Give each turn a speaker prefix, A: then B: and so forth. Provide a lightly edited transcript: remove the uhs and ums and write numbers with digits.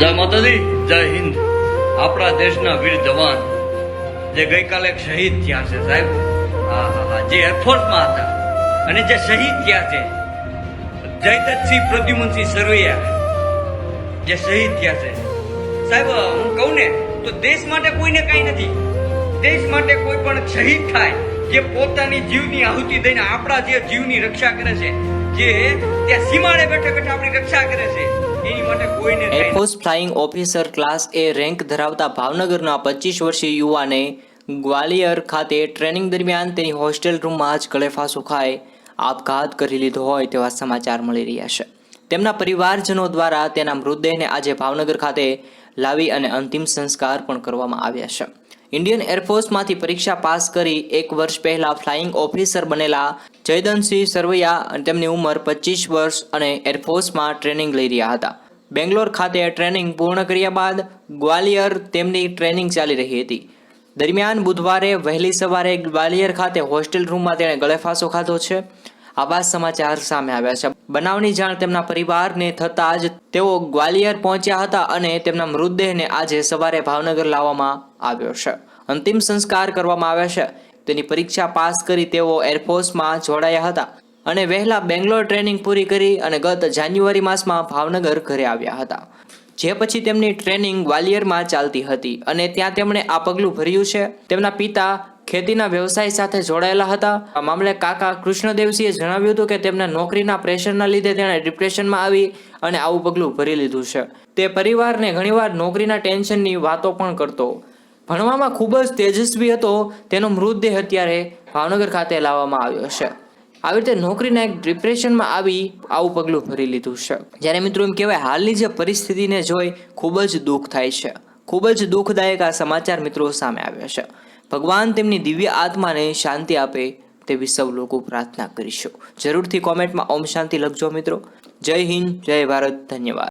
A: જય માતાજી, જય હિન્દ। આપણા દેશના વીર જવાન જે ગઈકાલે શહીદ થયા છે સાહેબ, જે એરફોર્સમાં હતા અને જે શહીદ થયા છે, જયદત્તસિંહ પ્રદ્યુમનસિંહ સરવૈયા જે શહીદ થયા છે સાહેબ, હું કહું ને તો દેશ માટે કોઈને કઈ નથી। દેશ માટે કોઈ પણ શહીદ થાય જે પોતાની જીવની આહુતિ દઈને આપણા જે જીવની રક્ષા કરે છે, જે ત્યાં સીમાડે બેઠા બેઠા આપણી રક્ષા કરે છે, એની માટે કોઈને
B: એરફોર્સ ફ્લાઇંગ ઓફિસર ક્લાસ એ રેન્ક ધરાવતા ભાવનગરના 25 વર્ષીય યુવાને ગ્વાલિયર ખાતે ટ્રેનિંગ દરમિયાન તેની હોસ્ટેલ રૂમમાં જ ગળેફાંસો ખાઈ આપઘાત કરી લીધો હોય તેવા સમાચાર મળી રહ્યા છે। તેમના પરિવારજનો દ્વારા તેના મૃતદેહને આજે ભાવનગર ખાતે લાવી અને અંતિમ સંસ્કાર પણ કરવામાં આવ્યા છે। ઇન્ડિયન એરફોર્સમાંથી પરીક્ષા પાસ કરી 1 વર્ષ પહેલા ફ્લાઇંગ ઓફિસર બનેલા જયદત્તસિંહ સરવૈયા, તેમની ઉંમર 25 વર્ષ અને એરફોર્સમાં ટ્રેનિંગ લઈ રહ્યા હતા। બેંગ્લોર ખાતે ટ્રેનિંગ પૂર્ણ કર્યા બાદ ગ્વાલિયર તેમની ટ્રેનિંગ ચાલી રહી હતી। દરમિયાન બુધવારે વહેલી સવારે ગ્વાલિયર ખાતે હોસ્ટેલ રૂમમાં તેણે ગળેફાંસો ખાધો છે। આવા સમાચાર સામે આવ્યા છે। બનાવની જાણ તેમના પરિવારને થતાં જ તેઓ ગ્વાલિયર પહોંચ્યા હતા અને તેમના મૃતદેહને આજે સવારે ભાવનગર લાવવામાં આવ્યો છે। અંતિમ સંસ્કાર કરવામાં આવ્યા છે। તેની પરીક્ષા પાસ કરી તેઓ એરફોર્સમાં જોડાયા હતા અને વહેલા બેંગ્લોર ટ્રેનિંગ પૂરી કરી અને ગત જાન્યુઆરી માસમાં ભાવનગર ઘરે આવ્યા હતા, જે પછી તેમની ટ્રેનિંગ ગ્વાલિયરમાં ચાલતી હતી અને ત્યાં તેમણે આ પગલું ભર્યું છે। તેમના પિતા ખેતીના વ્યવસાય સાથે જોડાયેલા હતા। આ મામલે કાકા કૃષ્ણદેવસિંહે જણાવ્યું હતું કે તેમના નોકરીના પ્રેશરના લીધે તેણે ડિપ્રેશનમાં આવી અને આવું પગલું ભરી લીધું છે। તે પરિવારને ઘણીવાર નોકરીના ટેન્શનની વાતો પણ કરતો, ભણવામાં ખૂબ જ તેજસ્વી હતો। તેનો મૃતદેહ અત્યારે ભાવનગર ખાતે લાવવામાં આવ્યો છે। આવી રીતે નોકરીના એક ડિપ્રેશનમાં આવી આવું પગલું ભરી લીધું છે। જ્યારે મિત્રો એમ કહેવાય, હાલની જે પરિસ્થિતિને જોઈ ખૂબ જ દુઃખ થાય છે। ખૂબ જ દુઃખદાયક આ સમાચાર મિત્રો સામે આવ્યા છે। ભગવાન તેમની દિવ્ય આત્માને શાંતિ આપે તેવી સૌ લોકો પ્રાર્થના કરીશું। જરૂરથી કોમેન્ટમાં ઓમ શાંતિ લખજો મિત્રો। જય હિન્દ, જય ભારત, ધન્યવાદ।